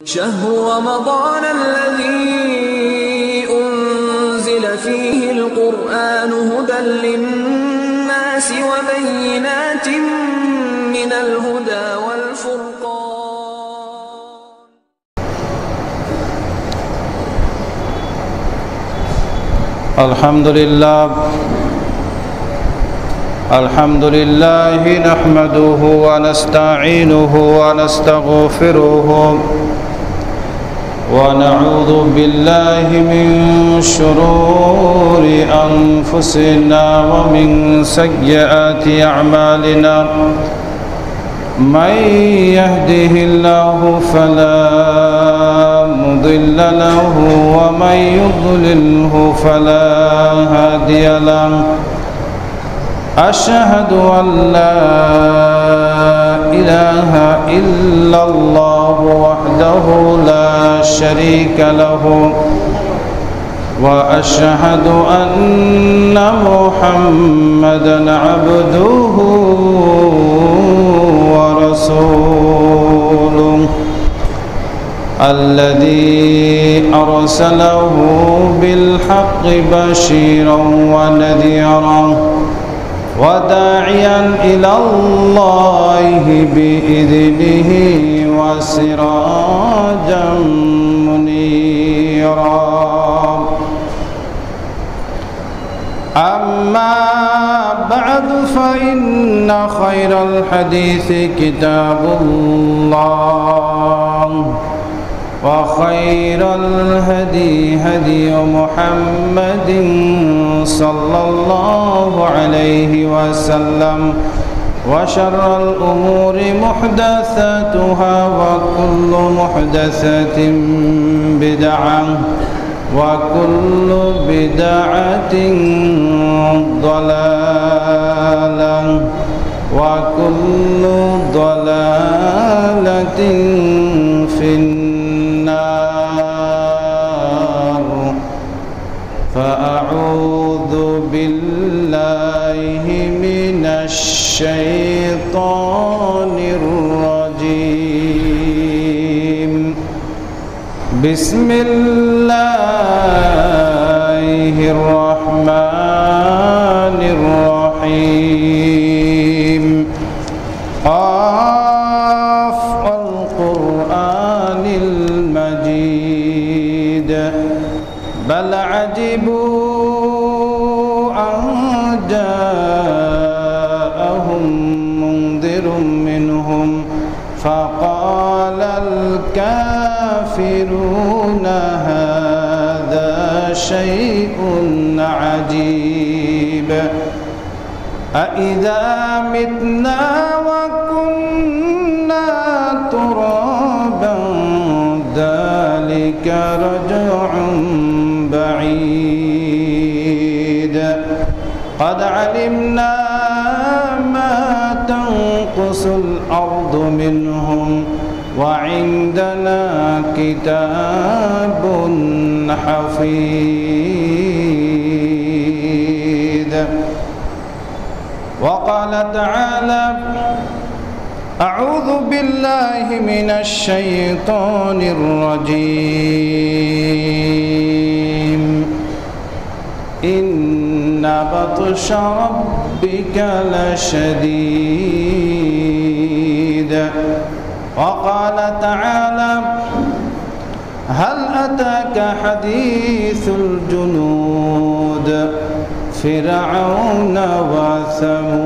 شهر رمضان الذي أنزل فيه القرآن هدى للناس وبينات من الهدى والفرقان. الحمد لله نحمده ونستعينه ونستغفره ونعوذ بالله من شرور أنفسنا ومن سيئات أعمالنا من يهده الله فلا مضل له ومن يضلله فلا هادي له أشهد أن لا إله إلا الله وحده لا شريك له وأشهد أن محمدًا عبده ورسوله الذي أرسله بالحق بشيرا ونذيرا وداعيا إلى الله بإذنه وسراجا منيرا. أما بعد فإن خير الحديث كتاب الله وخير الهدي هدي محمد صلى الله عليه وسلم وشر الأمور محدثاتها وكل محدثة بدعة وكل بدعة ضلالة وكل ضلالة في النار. فأعوذ بالله من الشيطان الرجيم. بسم الله الرحمن الرحيم. قاف والقرآن المجيد بل عجبوا أن جاءهم منذر منهم فقال الكافرون هذا شيء عجيب أإذا متنا وكنا ترابا ذلك رجع بعيد قد علمنا ما تنقص الأرض منهم وعندنا كتاب حفيظ. وقال تعالى أعوذ بالله من الشيطان الرجيم. إن بطش ربك لشديد. وقال تعالى هل أتاك حديث الجنود فرعون وثمود.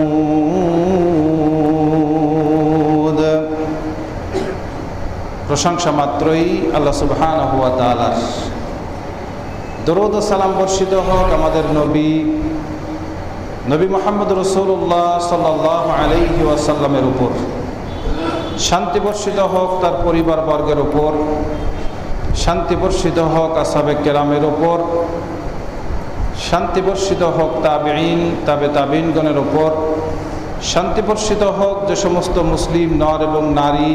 প্রশংসা মাত্রই আল্লাহ সুবহানাহু ওয়া তাআলার। দরুদ ও সালাম বর্ষিত হোক আমাদের নবী মুহাম্মদ রাসূলুল্লাহ সাল্লাল্লাহু আলাইহি ওয়াসাল্লামের উপর। শান্তি বর্ষিত হোক তার পরিবার বর্গের উপর, শান্তি বর্ষিত হোক আসহাবে কেরামের উপর, শান্তি বর্ষিত হোক তাবেঈন তাবেঈনগণের উপর, শান্তি বর্ষিত হোক যে সমস্ত মুসলিম নর এবং নারী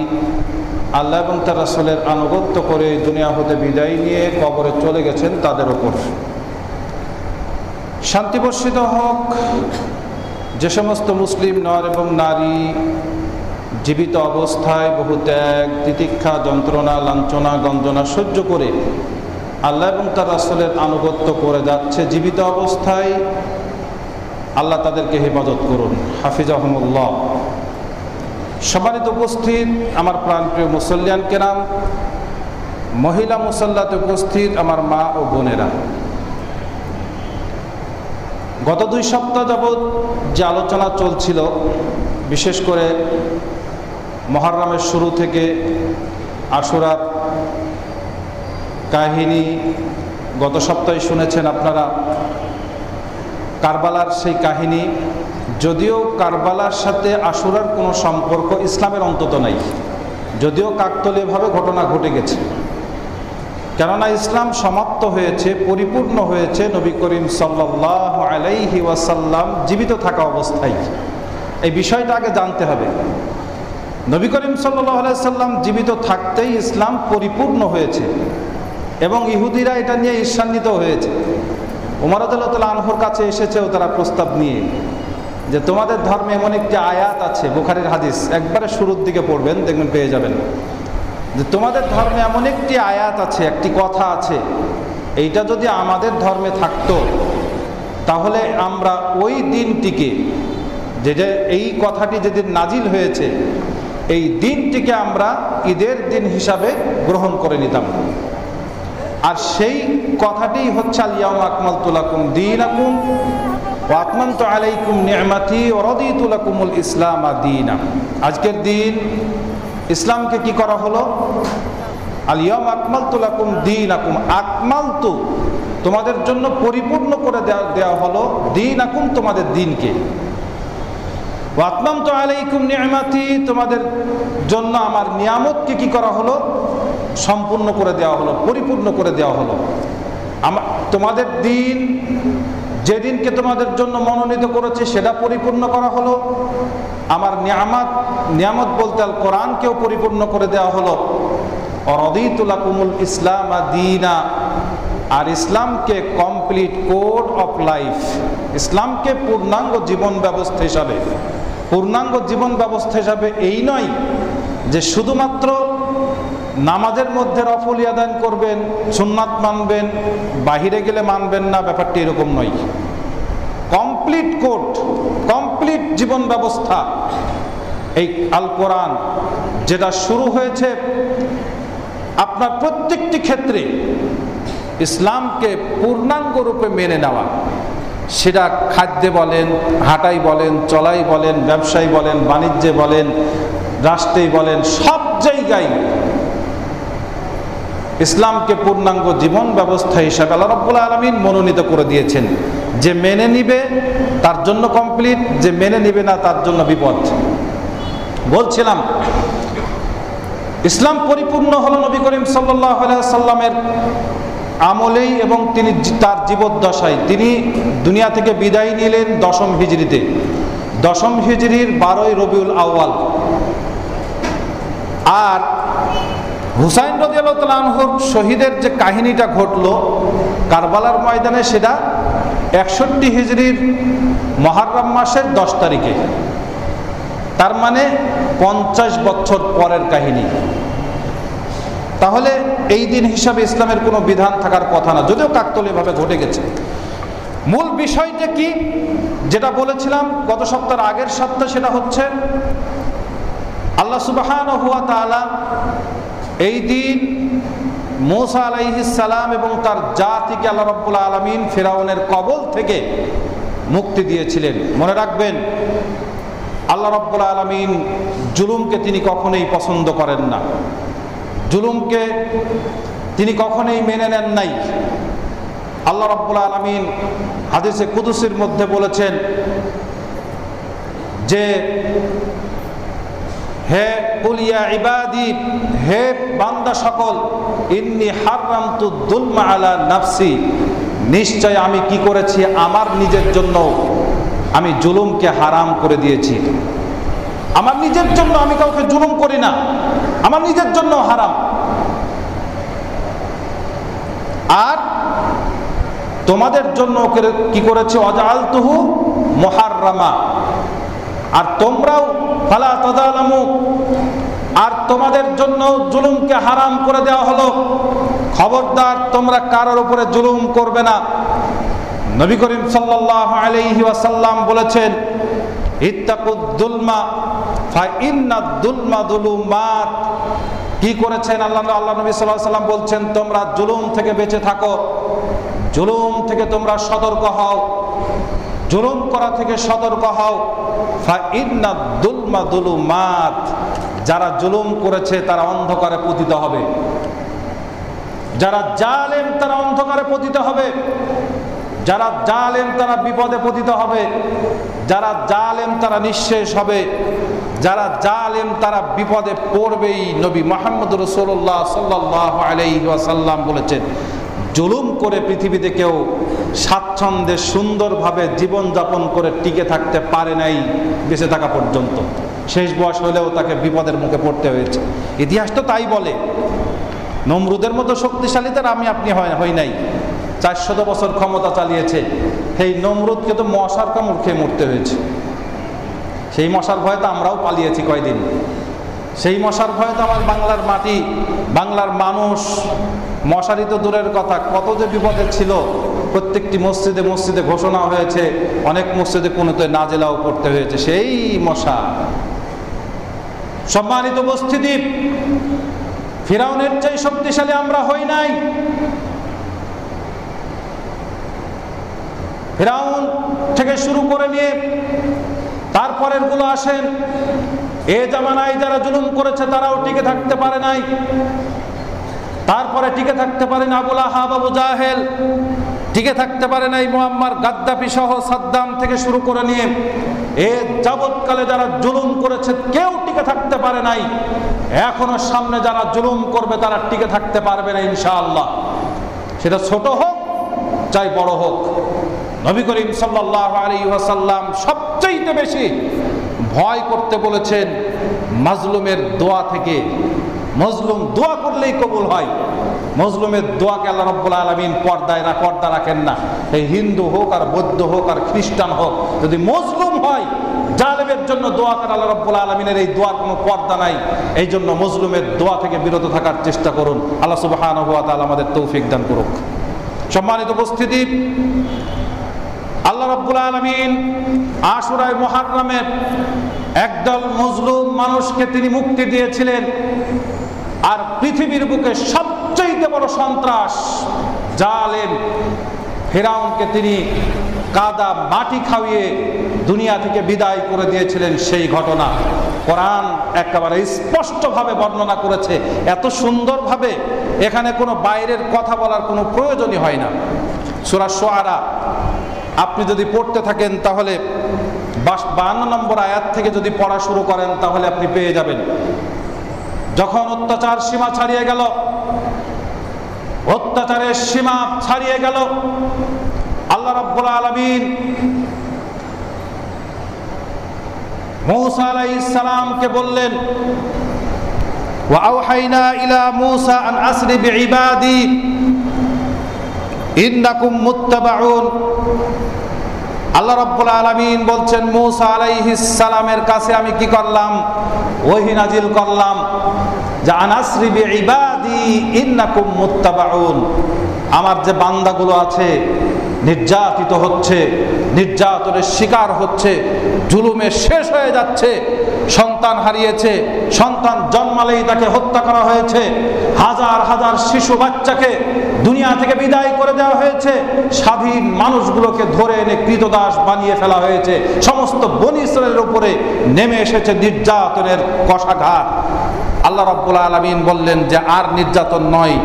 আল্লাহ এবং তার রাসূলের আনুগত্য করে দুনিয়া হতে বিদায় নিয়ে কবরে চলে গেছেন তাদের উপর। শান্তি বর্ষিত হোক যে সমস্ত মুসলিম নর এবং নারী জীবিত অবস্থায় বহু ত্যাগ, তিতিক্ষা, যন্ত্রণা, লাঞ্ছনা, গঞ্জনা সহ্য করে আল্লাহ এবং তার রাসূলের আনুগত্য করে যাচ্ছে, জীবিত অবস্থায় আল্লাহ তাদেরকে হেফাজত করুন, হাফিজাহুমুল্লাহ। সম্মানিত উপস্থিত আমার প্রাণপ্রিয় মুসল্লিয়ান কেরাম, মহিলা মুসল্লাতে উপস্থিত আমার মা ও বোনেরা, গত 2 সপ্তাহ যাবৎ যে আলোচনা চলছিল, বিশেষ করে মুহররমের শুরু থেকে আশুরার কাহিনী, গত সপ্তাহে শুনেছেন আপনারা কারবালার সেই কাহিনী। যদিও কারবালার সাথে আশুরার কোনো সম্পর্ক ইসলামের অন্তত নাই, যদিও কাকতালীয়ভাবে ঘটনা ঘটে গেছে, কেননা ইসলাম সমাপ্ত হয়েছে, পরিপূর্ণ হয়েছে নবী করিম সাল্লাল্লাহু আলাইহি ওয়াসাল্লাম জীবিত থাকা অবস্থায়। এই বিষয়টা আগে জানতে হবে। নবী করিম সাল্লাল্লাহু আলাইহি ওয়াসাল্লাম জীবিত থাকতেই ইসলাম পরিপূর্ণ হয়েছে এবং ইহুদিরা এটা নিয়ে ঈর্ষান্বিত হয়েছে। ওমর রাদিয়াল্লাহু তাআলা আনহুর কাছে এসেছেও তারা প্রস্তাব নিয়ে যে তোমাদের ধর্মে এমন একটি আয়াত আছে, বুখারীর হাদিস, একবারে শুরুর দিকে পড়বেন, দেখবেন পেয়ে যাবেন, যে তোমাদের ধর্মে এমন একটি আয়াত আছে, একটি কথা আছে, এইটা যদি আমাদের ধর্মে থাকতো তাহলে আমরা ওই দিনটিকে, যে এই কথাটি যেদিন নাজিল হয়েছে, এই দিনটিকে আমরা ঈদের দিন হিসাবে গ্রহণ করে নিতাম। আর সেই কথাটি হচ্ছে আল ইয়াউমা আকমালতু লাকুম দীনাকুম ওয়া আতমামতু আলাইকুম নি'মাতি ওয়া রাদিতু লাকুমুল ইসলামা দীনা। আজকের দিন ইসলামকে কি করা হলো? আল ইয়াউমা আকমালতু লাকুম দীনাকুম, আকমালতু তোমাদের জন্য পরিপূর্ণ করে দেওয়া হলো, দীনাকুম তোমাদের দিনকে, ওয়া আতমামতু আলাইকুম নি'মাতি তোমাদের জন্য আমার নিয়ামতকে কি করা হলো? সম্পূর্ণ করে দেওয়া হলো, পরিপূর্ণ করে দেওয়া হলো। তোমাদের দিন, যেদিনকে তোমাদের জন্য মনোনীত করেছে সেটা পরিপূর্ণ করা হলো। আমার নিয়ামত বলতে আল কোরআনকেও পরিপূর্ণ করে দেওয়া হলো। রাদিতু লাকুমুল ইসলামা দীনা, আর ইসলামকে কমপ্লিট কোড অফ লাইফ, ইসলামকে পূর্ণাঙ্গ জীবন ব্যবস্থা হিসাবে, পূর্ণাঙ্গ জীবন ব্যবস্থা হিসাবে এই নয় যে শুধুমাত্র নামাজের মধ্যে রফলি আদান করবেন, সুন্নাত মানবেন, বাহিরে গেলে মানবেন না, ব্যাপারটি এরকম নয়। কমপ্লিট কোড, কমপ্লিট জীবন ব্যবস্থা এই আল কোরআন, যেটা শুরু হয়েছে আপনার প্রত্যেকটি ক্ষেত্রে ইসলামকে পূর্ণাঙ্গ রূপে মেনে নেওয়া, সেটা খাদ্যে বলেন, হাঁটাই বলেন, চলাই বলেন, ব্যবসায় বলেন, বাণিজ্যে বলেন, রাষ্ট্রেই বলেন, সব জায়গায় ইসলামকে পূর্ণাঙ্গ জীবন ব্যবস্থা হিসাবে আল্লাহ রাব্বুল আলামিন মনোনীত করে দিয়েছেন। যে মেনে নিবে তার জন্য কমপ্লিট, যে মেনে নিবে না তার জন্য বিপদ। বলছিলাম ইসলাম পরিপূর্ণ হলো নবী করিম সাল্লাল্লাহু আলাইহি ওয়াসাল্লামের আমলেই, এবং তিনি তার জীবদ্দশায়, তিনি দুনিয়া থেকে বিদায় নিলেন 10ম হিজরিতে, 10ম হিজরির 12ই রবিউল আউয়াল। আর হুসাইন রাদিয়াল্লাহু তাআলা আনহুর শহীদের যে কাহিনীটা ঘটলো কারবালার ময়দানে, সেটা 61 হিজরির মুহররম মাসের 10 তারিখে, তার মানে 50 বছর পরের কাহিনী। তাহলে এই দিন হিসাবে ইসলামের কোনো বিধান থাকার কথা না, যদিও কাকতালীয়ভাবে ঘটে গেছে। মূল বিষয়টা কি, যেটা বলেছিলাম গত সপ্তাহের আগের সপ্তাহে, সেটা হচ্ছে আল্লাহ সুবহানাহু ওয়া তাআলা এই দিন মূসা আলাইহিস সালাম এবং তার জাতিকে আল্লাহ রাব্বুল আলামিন ফিরাউনের কবল থেকে মুক্তি দিয়েছিলেন। মনে রাখবেন, আল্লাহ রাব্বুল আলামিন জুলুমকে তিনি কখনোই পছন্দ করেন না, জুলুমকে তিনি কখনোই মেনে নেন নাই। আল্লাহ রাব্বুল আলামিন হাদিসে কুদসির মধ্যে বলেছেন যে হে কুল ইয়া ইবাদি, হে বান্দা সকল, ইন্নী হারামতু যুলমা আলা নাফসি, নিশ্চয় আমি কি করেছি, আমার নিজের জন্য আমি জুলুমকে হারাম করে দিয়েছি। আমার নিজের জন্য, আমি কাউকে জুলুম করি না, আমার নিজের জন্য হারাম। আর তোমাদের জন্য কি করেছে, ওয়াজআলতুহু মুহাররামা, আর তোমরাও ফালা তাযালামু, আর তোমাদের জন্য জুলুমকে হারাম করে দেওয়া হলো, খবরদার তোমরা কারোর উপরে জুলুম করবে না। নবী করিম সাল্লাল্লাহু আলাইহি ওয়াসাল্লাম বলেছেন, ইত্তাকুদ দুলমা ফা ইন্নাদ দুলমা যুলুমাত। কি করেছেন আল্লাহ নবী সাল্লাল্লাহু আলাইহি ওয়াসাল্লাম বলছেন, তোমরা জুলুম থেকে বেঁচে থাকো, জুলুম থেকে তোমরা সতর্ক হও, জুলুম করা থেকে সতর্ক হও। ফা ইন্নাদ দুলমা যুলুমাত, যারা জুলুম করেছে তারা অন্ধকারে পতিত হবে, যারা জালেম তারা অন্ধকারে পতিত হবে, যারা জালেম তারা বিপদে পতিত হবে, যারা জালেম তারা নিঃশেষ হবে, যারা জালেম তারা বিপদে পড়বেই। নবী মুহাম্মদ রাসূলুল্লাহ সাল্লাল্লাহু আলাইহি ওয়াসাল্লাম বলেছেন, জুলুম করে পৃথিবীতে কেউ স্বাচ্ছন্দ্যে সুন্দরভাবে জীবনযাপন করে টিকে থাকতে পারে নাই বেঁচে থাকা পর্যন্ত। শেষ বয়স হলেও তাকে বিপদের মুখে পড়তে হয়েছে। ইতিহাস তো তাই বলে। নমরুদের মতো শক্তিশালী তার আমি আপনি হই নাই। 400 বছর ক্ষমতা চালিয়েছে। সেই নমরুদকে তো মশার কামড় খেয়ে মরতে হয়েছে। সেই মশার ভয়ে তো আমরাও পালিয়েছি কয়দিন। সেই মশার ভয়ে তো আমার বাংলার মাটি, বাংলার মানুষ, মশারি তো দূরের কথা, কত যে বিপদে ছিল। প্রত্যেকটি মসজিদে মসজিদে ঘোষণা হয়েছে, অনেক মসজিদে কোনোতে নাজেলাও করতে হয়েছে সেই মশা। সম্মানিত উপস্থিতি, ফিরাউনের চেয়ে শক্তিশালী আমরা হই নাই। ফিরাউন থেকে শুরু করে নিয়ে তারপরের গুলো আসেন, এ জামানায় যারা জুলুম করেছে তারাও টিকে থাকতে পারে নাই। তারপরে টিকে থাকতে পারে না আবু লাহাব, আবু জাহেল, টিকে থাকতে পারে নাই মুআম্মার গাদ্দাফি সহ সাদ্দাম থেকে শুরু করে নিয়ে এ যাবৎকালে যারা জুলুম করেছে কেউ টিকে থাকতে পারে নাই। এখনো সামনে যারা জুলুম করবে তারা টিকে থাকতে পারবে না ইনশাআল্লাহ, সেটা ছোট হোক চাই বড় হোক। নবী করিম সাল্লাল্লাহু আলাইহি ওয়াসাল্লাম সবচেয়ে বেশি ভয় করতে বলেছেন মাজলুমের দোয়া থেকে। মজলুম দোয়া করলেই কবুল হয়। মজলুমের দোয়াকে আল্লাহ রাব্বুল আলামিন পর্দা রাখেন না। এই হিন্দু হোক আর বৌদ্ধ হোক আর খ্রিস্টান হোক, যদি মজলুম হয়, জালেমের জন্য দোয়া করে আল্লাহ রাব্বুল আলামিনের এই দোয়ার কোনো পর্দা নাই। এই জন্য মজলুমের দোয়া থেকে বিরত থাকার চেষ্টা করুন। আল্লাহ সুবহানাহু ওয়া তাআলা আমাদের তৌফিক দান করুক। সম্মানিত উপস্থিতি, আল্লাহ রাব্বুল আলামিন আশুরায়ে মুহাররমে একদল মজলুম মানুষকে তিনি মুক্তি দিয়েছিলেন। আর পৃথিবীর বুকে সবচেয়ে বড় সন্ত্রাস জালেম ফিরাউনকে তিনি কাদা মাটি খাইয়ে দুনিয়া থেকে বিদায় করে দিয়েছিলেন। সেই ঘটনা কোরআন একেবারে স্পষ্টভাবে বর্ণনা করেছে, এত সুন্দরভাবে, এখানে কোনো বাইরের কথা বলার কোনো প্রয়োজনই হয় না। সূরা শুআরা আপনি যদি পড়তে থাকেন তাহলে 52 নম্বর আয়াত থেকে যদি পড়া শুরু করেন তাহলে আপনি পেয়ে যাবেন। যখন অত্যাচার সীমা ছাড়িয়ে গেল, অত্যাচারের সীমা ছাড়িয়ে গেল, আল্লাহ রাব্বুল আলামিন মূসা আলাইহিস সালামকে বললেন, ওয়া আওহাইনা ইলা মূসা আন আসরি বিইবাদি ইন্নাকুম মুত্তাবাউন। আল্লাহ রাব্বুল আলামিন বলছেন মূসা আলাইহিস সালামের কাছে আমি কি করলাম? ওহী নাজিল করলাম যে আনাসরি বিইবাদি ইন্নাকুম মুত্তাবাউন। আমার যে বান্দাগুলো আছে নির্যাতিত হচ্ছে, নির্যাতনের শিকার হচ্ছে, জুলুমে শেষ হয়ে যাচ্ছে, সন্তান হারিয়েছে, সন্তান জন্মালেই তাকে হত্যা করা হয়েছে, হাজার হাজার শিশু বাচ্চাকে দুনিয়া থেকে বিদায় করে দেওয়া হয়েছে, স্বাধীন মানুষগুলোকে ধরে এনে ক্রীতদাস বানিয়ে ফেলা হয়েছে, সমস্ত বনী ইসরায়েলের উপরে নেমে এসেছে নির্যাতনের কষাঘাত। আল্লাহ রাব্বুল আলামিন বললেন যে আর নির্যাতন নয়।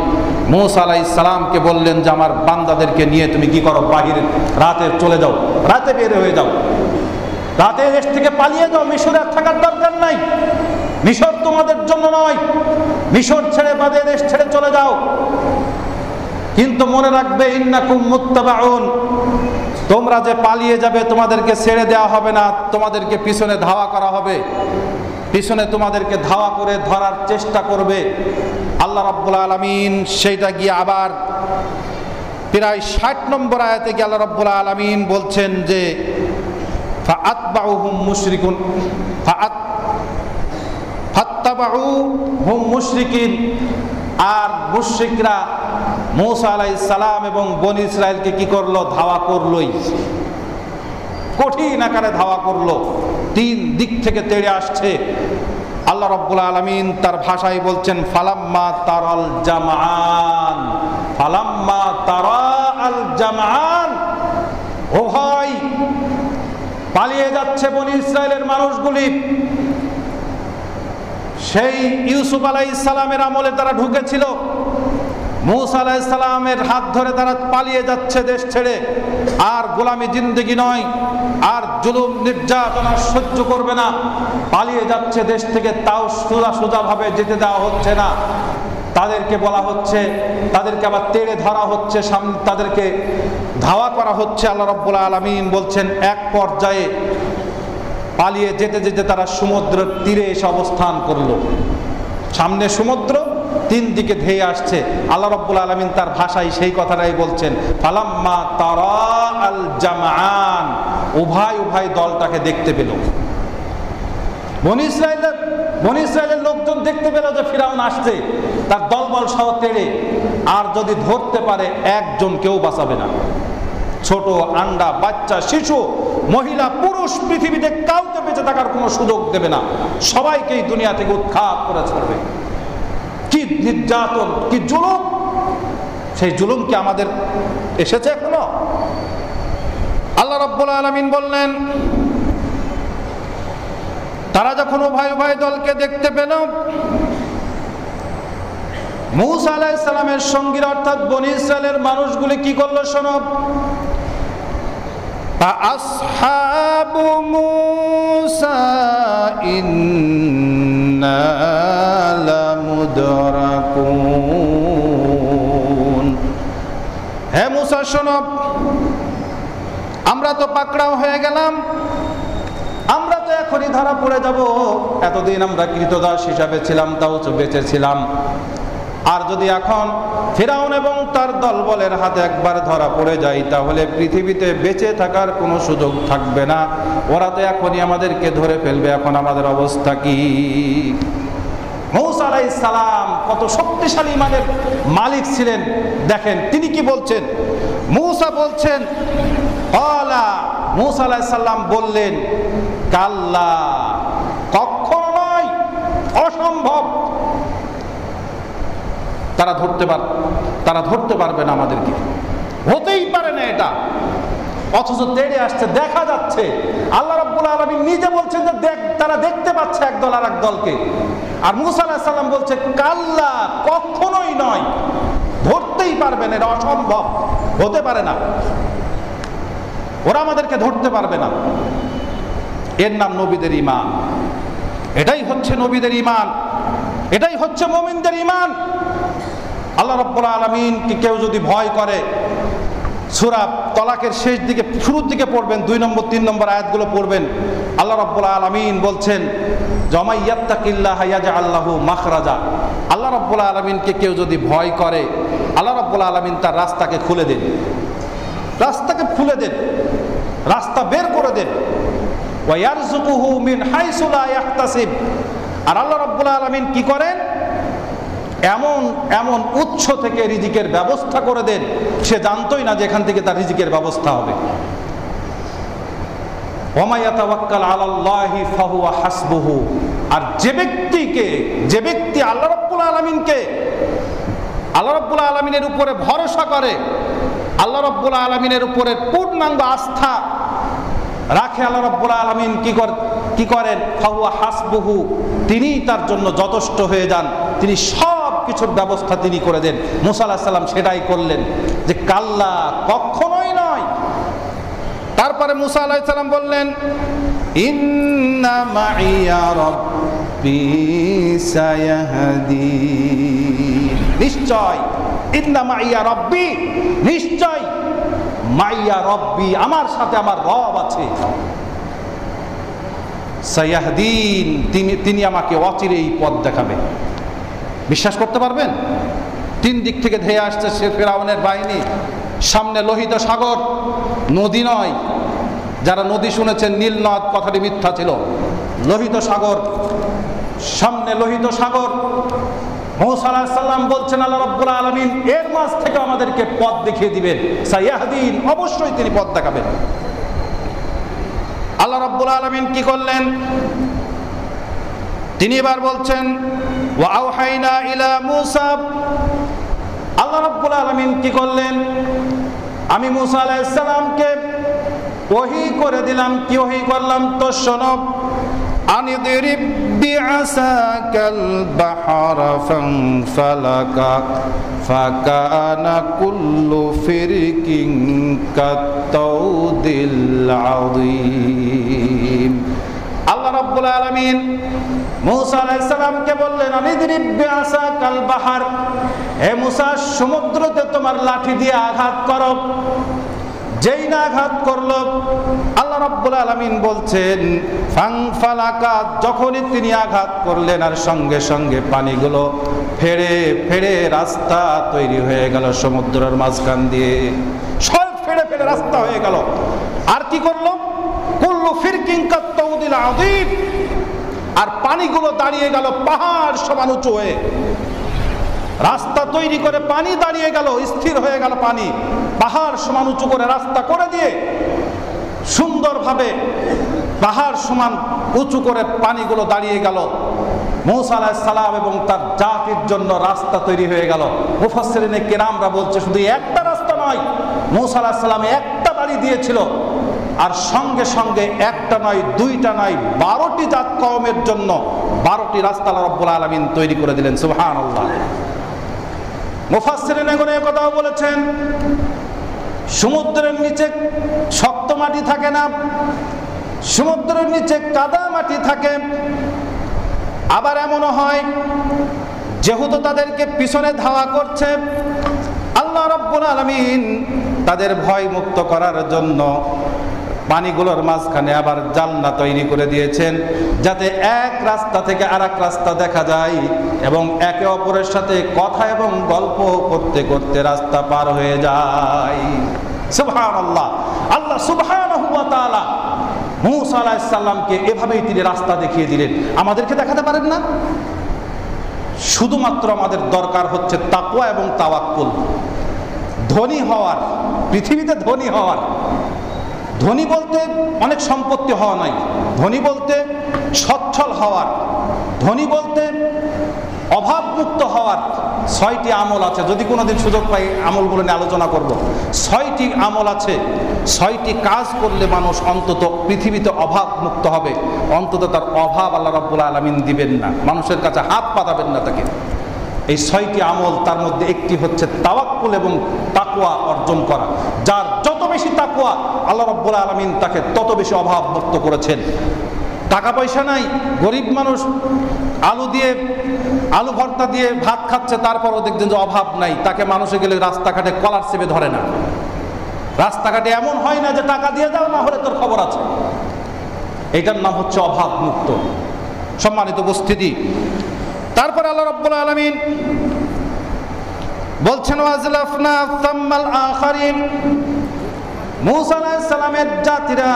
মূসা আলাইহিস সালামকে বললেন যে আমার বান্দাদেরকে নিয়ে তুমি কি করো, বাহিরে রাতে চলে যাও, রাতে বের হয়ে যাও, রাতে দেশ থেকে পালিয়ে যাও, মিশরে থাকার দরকার নাই, মিশর তোমাদের জন্য নয়, মিশর ছেড়ে বাদে দেশ ছেড়ে চলে যাও। কিন্তু মনে রাখবে ইন্নাকুম মুত্তাবাউন, তোমরা যে পালিয়ে যাবে তোমাদেরকে ছেড়ে দেওয়া হবে না, তোমাদেরকে পিছনে ধাওয়া করা হবে, পিছনে তোমাদেরকে ধাওয়া করে ধরার চেষ্টা করবে। আল্লাহ রাব্বুল আলামিন সেইটা গিয়ে আবার প্রায় 60 নম্বর আয়াতে গিয়ে আল্লাহ রাব্বুল আলামিন বলছেন যে ফাআতবাউহুম মুশরিকুন ফাত্তাবাউ হুম মুশরিকিন, আর মুশরিকরা মূসা আলাইহিস সালাম এবং বনী ইসরাইলকে কি করলো? ধাওয়া করলোই, কঠিন আকারে ধাওয়া করলো, তিন দিক থেকে তেড়ে আসছে। আল্লাহ রাব্বুল আলামিন তার ভাষায় বলছেন ফালাম্মা তারাল জামআন, ফালাম্মা তারা আল জামআন, ও ভাই পালিয়ে যাচ্ছে বনী ইসরাইলের মানুষগুলি। সেই ইউসুফ আলাইহিস সালামের আমলে তারা ঢুকেছিল, মূসা আলাইহিস সালামের হাত ধরে তারা পালিয়ে যাচ্ছে দেশ ছেড়ে। আর গোলামি জিন্দেগি নয়, আর জুলুম নির্যাতন আর সহ্য করবে না, পালিয়ে যাচ্ছে দেশ থেকে। তাও সোজা সোজা ভাবে যেতে দেওয়া হচ্ছে না, তাদেরকে বলা হচ্ছে, তাদেরকে আবার তেড়ে ধরা হচ্ছে, সামনে তাদেরকে ধাওয়া করা হচ্ছে। আল্লাহ রাব্বুল আলামিন বলছেন এক পর্যায়ে পালিয়ে যেতে যেতে তারা সমুদ্রের তীরে এসে অবস্থান করলো। সামনে সমুদ্র, তিন দিকে ধেয়ে আসছে। আল্লাহ রাব্বুল আলামিন তার ভাষায় সেই কথাটাই বলছেন ফালাম্মা তারা আল জামআন, উভয় উভয় দলটাকে দেখতে পেল। বনী ইসরাইলের লোকজন দেখতে পেল যে ফিরাউন আসছে, তার দলবল সহ তেড়ে, আর যদি ধরতে পারে একজন কেউ বাঁচাবে না। ছোট, আন্ডা, বাচ্চা, শিশু, মহিলা, পুরুষ, পৃথিবীতে কাউকে বেঁচে থাকার কোনো সুযোগ দেবে না, সবাইকেই দুনিয়া থেকে উৎখাত করে ছাড়বে। কি নির্যাতন, কি জুলুম! সেই জুলুম কি আমাদের এসেছে এখনো? আল্লাহ রাব্বুল আলামিন বললেন তারা যখন উভয় উভয় দলকে দেখতে পেল, মূসা আলাইহিস সালামের সঙ্গীরা অর্থাৎ বনী ইসরাইলের মানুষগুলি কি করলো শোনো। আসহাবু মূসা ইন্না লামুদরাকুন, হে মূসা শোনো, আমরা তো পাকড়াও হয়ে গেলাম, আমরা তো এখনই ধরা পড়ে যাব। এতদিন আমরা কৃতদাস হিসাবে ছিলাম, তাও তো বেঁচে ছিলাম। আর যদি এখন ফিরাউন এবং তার দলবলের হাতে একবার ধরা পড়ে যায়, তাহলে পৃথিবীতে বেঁচে থাকার কোনো সুযোগ থাকবে না। ওরা তো এখনই আমাদেরকে ধরে ফেলবে, এখন আমাদের অবস্থা কি? মূসা আলাইহিস সালাম কত শক্তিশালী ইমানের মালিক ছিলেন, দেখেন তিনি কি বলছেন। মূসা বলছেন ক্বালা, মূসা আলাইহিস সালাম বললেন কাল্লা, কখনো নয়, অসম্ভব, তারা ধরতে পারবে না আমাদেরকে, হতেই পারে না এটা। অথচ তেড়ে আসছে, দেখা যাচ্ছে। আল্লাহ রাব্বুল আলামিন নিজে বলছেন যে তারা দেখতে পাচ্ছে একদল আর এক দলকে, আর মূসা আলাইহিস সালাম বলছে কাল্লা, কখনোই নয়, ধরতেই পারবে না, এটা অসম্ভব, হতে পারে না, ওরা আমাদেরকে ধরতে পারবে না। এর নাম নবীদের ঈমান। এটাই হচ্ছে নবীদের ঈমান, এটাই হচ্ছে মুমিনদের ঈমান। আল্লাহ রাব্বুল আলামিনকে কেউ যদি ভয় করে, সূরা তলাকের শেষ দিকে, শুরুর দিকে পড়বেন, 2 নম্বর 3 নম্বর আয়াতগুলো পড়বেন। আল্লাহ রাব্বুল আলামিন বলছেন জামাই ইয়াত্তাকিল্লাহা ইয়াজআল লাহু মাখরাজা। আল্লাহ রাব্বুল আলামিনকে কেউ যদি ভয় করে, আল্লাহ রাব্বুল আলামিন তার রাস্তাকে খুলে দেন, রাস্তাকে খুলে দেন, রাস্তা বের করে দেন। ওয়া ইয়ারযুকুহু মিন হাইসু লা ইয়াহতাসিব। আর আল্লাহ রাব্বুল আলামিন কি করেন? এমন এমন উৎস থেকে রিজিকের ব্যবস্থা করে দেন, সে জানতোই না যে এখান থেকে তার রিজিকের ব্যবস্থা হবে। ওয়া মা ইয়াতাওয়াক্কাল আলাল্লাহি ফাহুয়া হাসবুহু। আর যে ব্যক্তি আল্লাহ রাব্বুল আলামিনের উপরে ভরসা করে, আল্লাহ রাব্বুল আলামিনের উপরে পূর্ণাঙ্গ আস্থা রাখে, আল্লাহ রাব্বুল আলামিন কি করেন? ফাহুয়া হাসবুহু, তিনি তার জন্য যথেষ্ট হয়ে যান, তিনি সব কিছুর ব্যবস্থা তিনি করে দেন। মূসা আলাইহিস সালাম সেটাই করলেন, যে কাল্লা, কখনোই নয়। তারপরে মূসা আলাইহিস সালাম বললেন ইন্না মাইয়া রাব্বি সায়াহদিন, নিশ্চয়, ইন্না মাইয়া রাব্বি, নিশ্চয়, মাইয়া রব্বি, আমার সাথে আমার রব আছে, সায়াহদিন, তিনি আমাকে অচিরেই পথ দেখাবে। বিশ্বাস করতে পারবেন? 3 দিক থেকে ধেয়ে আসছে সে ফিরআউনের বাহিনী, সামনে লোহিত সাগর, নদী নয়, যারা নদী শুনেছেন নীল নদ, কথাটি মিথ্যা ছিল, লোহিত সাগর, সামনে লোহিত সাগর। মূসা আলাইহিস সালাম বলছেন আল্লাহ রাব্বুল আলামিন এর মাঝ থেকে আমাদেরকে পথ দেখিয়ে দিবেন, সাইয়াহদিন, অবশ্যই তিনি পথ দেখাবেন। আল্লাহ রাব্বুল আলামিন কি করলেন? তিনি এবার বলছেন ওয়া আওহাইনা ইলা মূসা, আল্লাহ রাব্বুল আলামিন কি করলেন? আমি মূসা আলাইহিস সালামকে ওহী করে দিলাম। কি ওহী করলাম? তো শোনো, আনিদরিব বিআসাকাল বাহরা ফানফালাকা ফাকানা কুল্লু ফিরকিন কাত্তাউদিল আযীম। আল্লাহ রাব্বুল আলামিন মূসা আলাইহিস সালামকে বললেন, আনিদরিব বিআসাকাল বাহর, হে মূসা সমুদ্রতে তোমার লাঠি দিয়ে আঘাত করো। যেই না আঘাত করলো, আল্লাহ রাব্বুল আলামিন বলছেন ফানফালাকা, যখনই তিনি আঘাত করলেন আর সঙ্গে সঙ্গে পানিগুলো ফেড়ে ফেড়ে রাস্তা তৈরি হয়ে গেল সমুদ্রের মাঝখান দিয়ে, সব ফেড়ে ফেড়ে রাস্তা হয়ে গেল। আর কি করলো? কুল্লু ফিরকিন কাত্তাউদিল আযীম, আর পানিগুলো দাঁড়িয়ে গেল পাহাড় সমান উঁচু হয়ে। রাস্তা তৈরি করে পানি দাঁড়িয়ে গেল, স্থির হয়ে গেল পানি, পাহাড় সমান উঁচু করে রাস্তা করে দিয়ে সুন্দরভাবে পাহাড় সমান উঁচু করে পানিগুলো দাঁড়িয়ে গেল। মূসা আলাইহিস সালাম এবং তার জাতির জন্য রাস্তা তৈরি হয়ে গেল। মুফাসসিরিনে কেরামরা বলছে শুধু একটা রাস্তা নয়, মূসা আলাইহিস সালাম একটা বাড়ি দিয়েছিল, আর সঙ্গে সঙ্গে একটা নয়, দুইটা নয়, 12টি জাত কওমের জন্য 12টি রাস্তা আল্লাহ রাব্বুল আলামিন তৈরি করে দিলেন। সুবহানাল্লাহ। মুফাসসিরিনে এই কথাও বলেছেন, সমুদ্রের নিচে শক্ত মাটি থাকে না, সমুদ্রের নিচে কাদা মাটি থাকে। আবার এমনও হয় যেহেতু তাদেরকে পিছনে ধাওয়া করছে, আল্লাহ রাব্বুল আলামিন তাদের ভয় মুক্ত করার জন্য পানিগুলোর মাঝখানে আবার জানলা তৈরি করে দিয়েছেন, যাতে এক রাস্তা থেকে আরেক রাস্তা দেখা যায় এবং একে অপরের সাথে কথা এবং গল্প করতে করতে রাস্তা পার হয়ে যায়। সুবহানাল্লাহ। আল্লাহ সুবহানাহু ওয়া তাআলা মূসা আলাইহিস সালামকে এভাবেই তিনি রাস্তা দেখিয়ে দিলেন। আমাদেরকে দেখাতে পারেন না? শুধুমাত্র আমাদের দরকার হচ্ছে তাকওয়া এবং তাওয়াক্কুল। ধনী হওয়ার, পৃথিবীতে ধনী হওয়ার, ধনী বলতে অনেক সম্পত্তি হওয়া নয়, ধনী বলতে সচ্ছল হওয়ার, ধনী বলতে অভাবমুক্ত হওয়ার 6টি আমল আছে। যদি কোনোদিন সুযোগ পাই আমলগুলো নিয়ে আলোচনা করব। 6টি আমল আছে, 6টি কাজ করলে মানুষ অন্তত পৃথিবীতে অভাবমুক্ত হবে, অন্তত তার অভাব আল্লাহ রাব্বুল আলামিন দিবেন না, মানুষের কাছে হাত পাতাবেন না তাকে। এই 6টি আমল, তার মধ্যে একটি হচ্ছে তাওয়াক্কুল এবং তাকওয়া অর্জন করা। যার যত বেশি তাকওয়া, আল্লাহ রাব্বুল আলামিন তাকে তত বেশি অভাব মুক্ত করেছেন। টাকা পয়সা নাই, গরিব মানুষ আলু ভর্তা দিয়ে ভাত খাচ্ছে, তারপরও দেখছেন যে অভাব নাই, তাকে মানুষে গেলে রাস্তাঘাটে কলার চেপে ধরে না। রাস্তাঘাটে এমন হয় না যে টাকা দিয়ে দাও, না হলে তোর খবর আছে। এইটার নাম হচ্ছে অভাব মুক্ত। সম্মানিত উপস্থিতি, তারপর আল্লাহ রাব্বুল আলামিন বলছেন ওয়াজলাফনা সাম্মাল আখারিন, মূসা আলাইহিস সালামের জাতিরা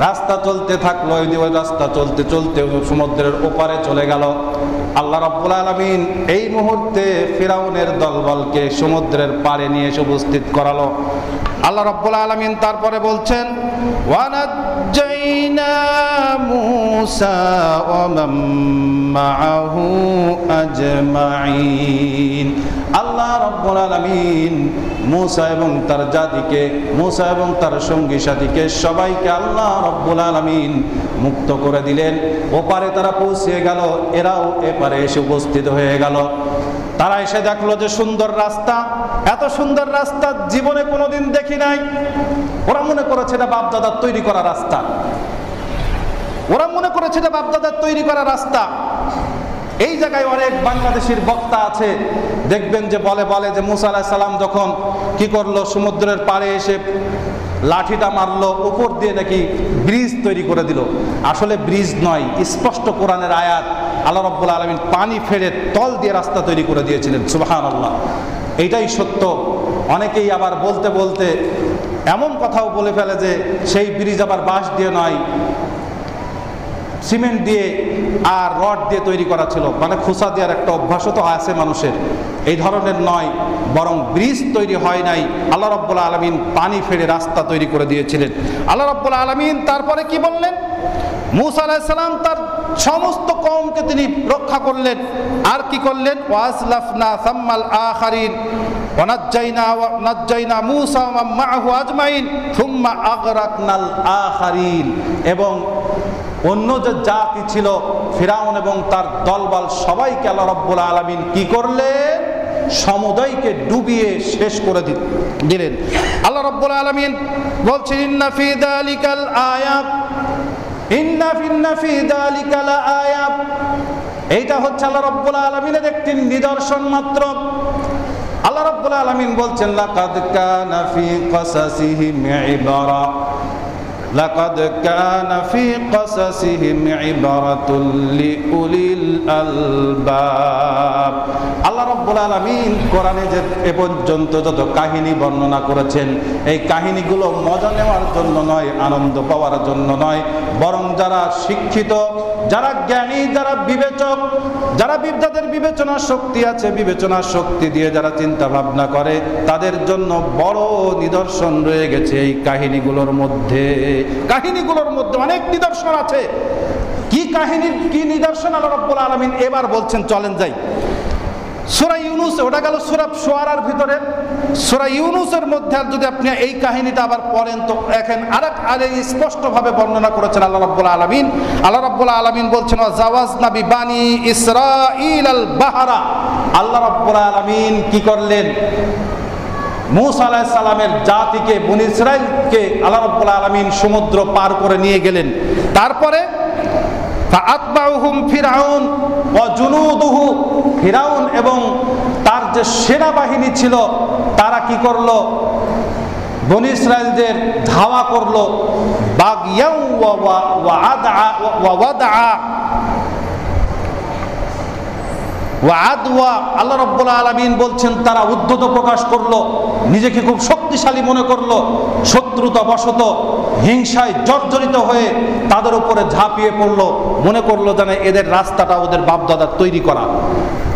রাস্তা চলতে থাকলো, ওই রাস্তা চলতে চলতে সমুদ্রের ওপারে চলে গেল। আল্লাহ রাব্বুল আলামিন এই মুহূর্তে ফিরাউনের দলবলকে সমুদ্রের পাড়ে নিয়ে এসে উপস্থিত করালো। আল্লাহ রাব্বুল আলামিন তারপরে বলছেন ওয়ানাজ্জাইনা মূসা ওয়া মান মাআহু আজমাইন। আল্লাহ রাব্বুল আলামিন মূসা এবং তার জাতিকে, মূসা এবং তার সঙ্গী সাথীকে সবাইকে আল্লাহ রাব্বুল আলামিন মুক্ত করে দিলেন। ওপারে তারা পৌঁছে গেল, এরাও এপারে এসে উপস্থিত হয়ে গেল। তারা এসে দেখলো যে সুন্দর রাস্তা, এত সুন্দর রাস্তা জীবনে কোনোদিন দেখি নাই। ওরা মনে করেছে এটা বাপদাদার তৈরি করা রাস্তা, ওরা মনে করেছে এটা বাপদাদার তৈরি করা রাস্তা। এই জায়গায় অনেক বাংলাদেশের বক্তা আছে, দেখবেন যে বলে যে মূসা আলাইহিস সালাম যখন কি করলো, সমুদ্রের পাড়ে এসে লাঠিটা মারলো, উপর দিয়ে নাকি ব্রিজ তৈরি করে দিল। আসলে ব্রিজ নয়, স্পষ্ট কোরআনের আয়াত, আল্লাহ রাব্বুল আলামিন পানি ফেলে তল দিয়ে রাস্তা তৈরি করে দিয়েছিলেন। সুবহানাল্লাহ। এইটাই সত্য। অনেকেই আবার বলতে বলতে এমন কথাও বলে ফেলে যে সেই ব্রিজ আবার বাঁশ দিয়ে নয়, সিমেন্ট দিয়ে আর রড দিয়ে তৈরি করা ছিল, মানে খোসা দেওয়ার একটা অভ্যাসও তো আছে মানুষের, এই ধরনের নয়, বরং ব্রিজ তৈরি হয় নাই, আল্লাহ রাব্বুল আলামিন পানি ফেলে রাস্তা তৈরি করে দিয়েছিলেন। আল্লাহ রাব্বুল আলামিন তারপরে কি বললেন? মূসা আলাইহিস সালাম তার সমস্ত কওমকে তিনি রক্ষা করলেন, আর কি করলেন? ওয়াসলাফনা সাম্মাল আখারিন ওয়া নাজ্জাইনা মূসা ওয়া মা'আহু আজমাইন সুম্মা আগরাকনাল আখারিন। এবং অন্য যে জাতি ছিল ফিরাউন এবং তার দলবল সবাইকে আল্লাহ রাব্বুল আলামিন কি করলেন? সমুদয়কে ডুবিয়ে শেষ করে দিলেন। আল্লাহ রাব্বুল আলামিন বলছেন ইন্না ফি যালিকাল আয়াত, ইন্না ফি যালিকা লাআয়াত, এইটা হচ্ছে আল্লাহ রাব্বুল আলামিনের একটি নিদর্শন মাত্র। আল্লাহ রাব্বুল আলামিন বলছেন লাকাদ কানা ফি কাসাসিহিম ইবরা, লাকাদ কানা ফি কাসাসিহিম ইবরাতুল লিউলিল আলবাব। আল্লাহ রাব্বুল আলামিন কোরআনে যে এ পর্যন্ত যত কাহিনী বর্ণনা করেছেন, এই কাহিনীগুলো মজা নেওয়ার জন্য নয়, আনন্দ পাওয়ার জন্য নয়, বরং যারা শিক্ষিত, যারা জ্ঞানী, যারা বিবেচক, যারা যাদের বিবেচনার শক্তি আছে, বিবেচনার শক্তি দিয়ে যারা চিন্তা ভাবনা করে, তাদের জন্য বড় নিদর্শন রয়ে গেছে এই কাহিনীগুলোর মধ্যে। কাহিনীগুলোর মধ্যে অনেক নিদর্শন আছে। কি কাহিনীর কি নিদর্শন আল্লাহ রাব্বুল আলামিন এবার বলছেন, চলেন যাই সূরা ইউনূস। ওটা গেল সূরা শুআরার ভিতরে। সূরা ইউনূসের মধ্যে আর যদি আপনি এই কাহিনীটা আবার পড়েন তো দেখেন আরেক স্পষ্টভাবে বর্ণনা করেছেন আল্লাহ রাব্বুল আলামিন। আল্লাহ রাব্বুল আলামিন বলছেন ওয়া জাওয়াজনা বিবানি ইসরাঈল আল বাহরা। আল্লাহ রাব্বুল আলামিন কি করলেন? মূসা আলাইহিস সালামের জাতিকে, বনি ইসরাইলকে আল্লাহ রাব্বুল আলামিন সমুদ্র পার করে নিয়ে গেলেন। তারপরে ফাআতবাউহুম ফিরআউন ওয়া জুনুদুহু, ফিরআউন এবং তার যে সেনাবাহিনী ছিল তারা কি করলো? বনি ইসরাইলদের ধাওয়া করলো। বাগিয়াও ওয়া আদওয়া, আল্লাহ রাব্বুল আলামিন বলছেন তারা উদ্ধত প্রকাশ করলো, নিজেকে খুব শক্তিশালী মনে করলো, শত্রুতা বশত হিংসায় জর্জরিত হয়ে তাদের উপরে ঝাঁপিয়ে পড়লো, মনে করলো যেন এদের রাস্তাটা ওদের বাপদাদার তৈরি করা।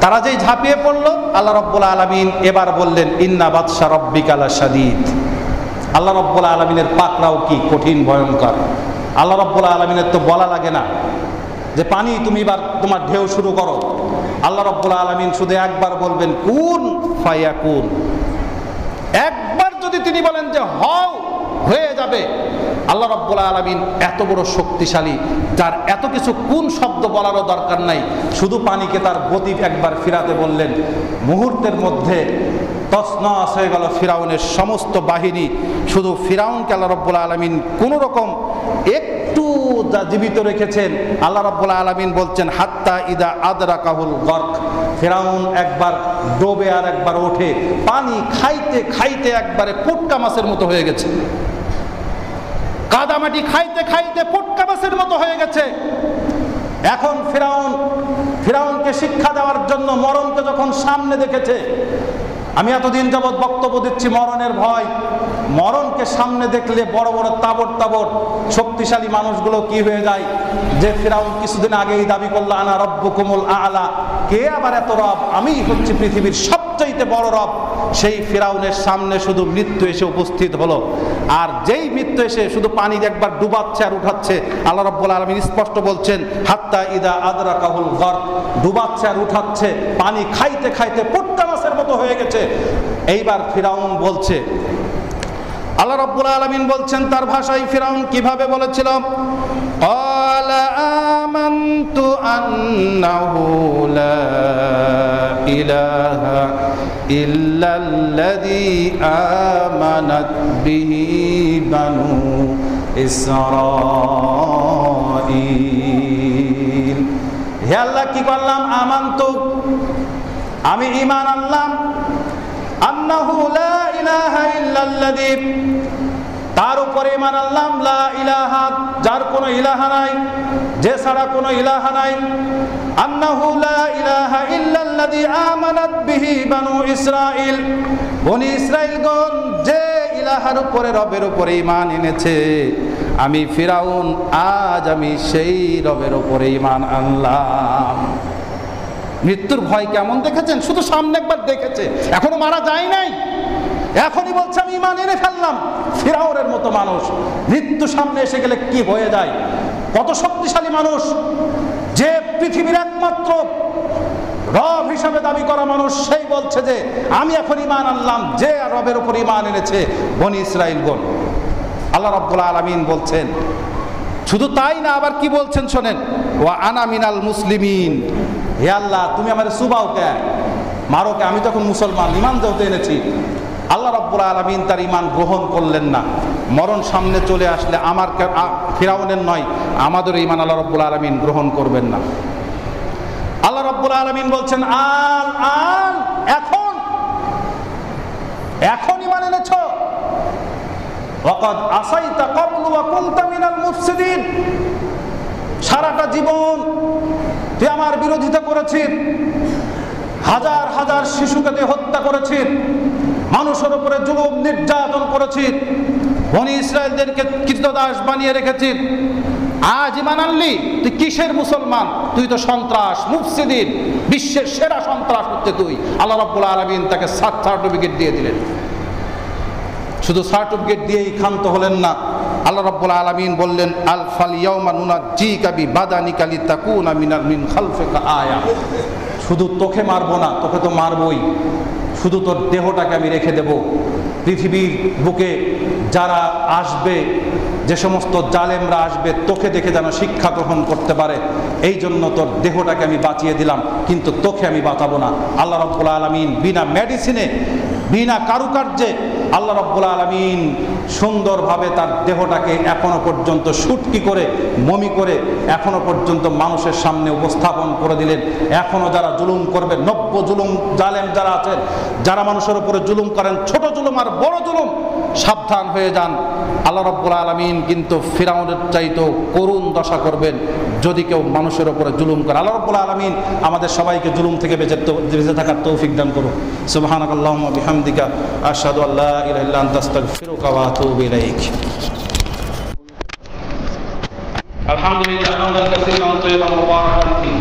তারা যেই ঝাঁপিয়ে পড়লো, আল্লাহ রাব্বুল আলামিন এবার বললেন ইন্না বাতশা রাব্বিকা লাশাদীদ। আল্লাহ রাব্বুল আলামিনের পাকড়াও কি কঠিন, ভয়ঙ্কর। আল্লাহ রাব্বুল আলামিনের তো বলা লাগে না যে পানি তুমি এবার তোমার ঢেউ শুরু করো। আল্লাহ রাব্বুল আলামিন শুধু একবার বলবেন কুন ফায়াকুন। একবার যদি তিনি বলেন যে হও, হয়ে যাবে। আল্লাহ রাব্বুল আলামিন এত বড় শক্তিশালী, যার এত কিছু কোন শব্দ বলারও দরকার নাই, শুধু পানিকে তার গতি একবার ফিরাতে বললেন, মুহূর্তের মধ্যে তছনছ হয়ে গেল ফিরাউনের সমস্ত বাহিনী। শুধু ফিরাউনকে আল্লাহ রাব্বুল আলামিন কোন রকম একটু যা জীবিত রেখেছেন। আল্লাহ রাব্বুল আলামিন বলছেন হাত্তা ইদা আদরাকাহুল গরক, ফিরাউন একবার ডোবে আর একবার ওঠে, পানি খাইতে খাইতে একবারে পুটকা মাছের মতো হয়ে গেছে, কাদামাটি খাইতে খাইতে পুটকা মাছের মতো হয়ে গেছে। এখন ফিরাউনকে শিক্ষা দেওয়ার জন্য মরণকে যখন সামনে দেখেছে, আমি এতদিন যাবৎ বক্তব্য দিচ্ছি মরণের ভয়, মরণকে সামনে দেখলে বড় বড় তাবড় শক্তিশালী মানুষগুলো কি হয়ে যায়, যে ফিরাউন কিছুদিন আগেই দাবি করলো আনা রব্বুকুমুল আ'লা, কে আবার এত রব, আমি হচ্ছি পৃথিবীর সবচাইতে বড় রব। সেই ফিরাউনের সামনে শুধু মৃত্যু এসে উপস্থিত হলো। আর যেই মৃত্যু এসে শুধু পানি একবার ডুবাচ্ছে আর উঠাচ্ছে, আল্লাহ রাব্বুল আলামিন স্পষ্ট বলছেন হাত্তা ইদা আদরাকাহুল গরক, ডুবাচ্ছে আর উঠাচ্ছে, পানি খাইতে খাইতে পুটকা মাছের মতো হয়ে গেছে। এইবার ফিরাউন বলছে, আল্লাহ রাব্বুল আলামিন বলছেন তার ভাষায় ফিরাউন কিভাবে বলেছিল, ক্বালা আমানতু আন্নাহু লা ইলাহা ইল্লাল্লাযী আমানাত বিহি বানু ইসরাঈল। হে আল্লাহ, কি করলাম? আমানতু, আমি ঈমান আনলাম, আন্নাহু লা ইলাহা ইল্লাল্লাযী, তার উপরে ঈমান আনলাম, লা ইলাহা, যার কোনো ইলাহা নাই, যে ছাড়া কোনো ইলাহা নাই, আন্নাহু লা ইলাহা ইল্লাল্লাযী আমানাত বিহি বানু ইসরাঈল, বনি ইসরাঈলগণ যে ইলাহার উপরে, রবের উপরে ঈমান এনেছে, আমি ফিরাউন, আজ আমি সেই রবের ওপরে ঈমান আনলাম। মৃত্যুর ভয় কেমন দেখেছেন? শুধু সামনে একবার দেখেছে, এখনো মারা যায় নাই, এখনই বলছে আমি ঈমান এনে ফেললাম। ফিরাউনের মতো মানুষ মৃত্যু সামনে এসে গেলে কি হয়ে যায়? কত শক্তিশালী মানুষ, যে পৃথিবীর একমাত্র রব হিসাবে দাবি করা মানুষ, সেই বলছে যে আমি এখন ঈমান আনলাম। যে রবের উপর ঈমান এনেছে বনি ইসরাঈলগণ। আল্লাহ রাব্বুল আলামিন বলছেন, শুধু তাই না, আবার কি বলছেন শোনেন, ওয়া আনা মিনাল মুসলিমিন। হে আল্লাহ, তুমি আমার সুবাও কে, মারো কে, আমি তখন মুসলমান, ঈমান যেহেতু এনেছি। আল্লাহ রাব্বুল আলামিন তার ঈমান গ্রহণ করলেন না। মরণ সামনে চলে আসলে আমার ফিরাউনের নয়, আমাদের ঈমান আল্লাহ রাব্বুল আলামিন গ্রহণ করবেন না। আল্লাহ রাব্বুল আলামিন বলছেন, আল আন, এখন এখন ঈমান এনেছো। ওয়াকাদ আসাইতা ক্বাবলু ওয়া কুনতা মিনাল মুফসিদিন। সারাটা জীবন তুই আমার বিরোধিতা করেছিস, হাজার হাজার শিশুকে তুই হত্যা করেছিস, মানুষের উপরে জুলুম নির্যাতন করেছিস, বনি ইসরায়েলদেরকে কৃতদাস বানিয়ে রেখেছিস। আজ ঈমান আনলি? তুই কিসের মুসলমান? তুই তো সন্ত্রাস, মুফসিদিন, বিশ্বের সেরা সন্ত্রাস হচ্ছে তুই। আল্লাহ রাব্বুল আলামিন তাকে সার্টিফিকেট দিয়ে দিলেন। শুধু সার্টিফিকেট দিয়েই ক্ষান্ত হলেন না, আল্লাহ রাব্বুল আলামিন বললেন, আল ফাল ইয়াউমা নুনাজ্জিকা বিবাদানিকা লিতাকুনা মিন খালফিকা আয়া। শুধু তোকে মারবো না, তোকে তো মারবই, শুধু তোর দেহটাকে আমি রেখে দেব। পৃথিবীর বুকে যারা আসবে, যে সমস্ত জালেমরা আসবে, তোকে দেখে যেন শিক্ষা গ্রহণ করতে পারে, এই জন্য তোর দেহটাকে আমি বাঁচিয়ে দিলাম, কিন্তু তোকে আমি বাঁচাবো না। আল্লাহ রাব্বুল আলামিন বিনা মেডিসিনে, বিনা কারুকার্যে আল্লাহ রাব্বুল আলামিন সুন্দরভাবে তার দেহটাকে এখনো পর্যন্ত শুটকি করে, মমি করে এখনো পর্যন্ত মানুষের সামনে উপস্থাপন করে দিলেন। এখনো যারা জুলুম করবে, নব্য জুলুম জালেম যারা আছেন, যারা মানুষের উপরে জুলুম করেন, ছোট জুলুম আর বড় জুলুম, সাবধান হয়ে যান। আল্লাহ রাব্বুল আলামিন কিন্তু ফিরাউনের চাইতেও করুণ দশা করবেন যদি কেউ মানুষের উপরে জুলুম করে। আল্লাহ রাব্বুল আলামিন আমাদের সবাইকে জুলুম থেকে বেঁচে থাকার তৌফিক দান করুন। সুবহানাকাল্লাহুম্মা বিহামদিকা আশহাদু আল্লা ইলাহা ইল্লা আনতা আস্তাগফিরুকা ওয়া আতুবু ইলাইক। আলহামদুলিল্লাহ, হামদান কাসীরান তাইয়্যিবান মুবারাকান ফীহি।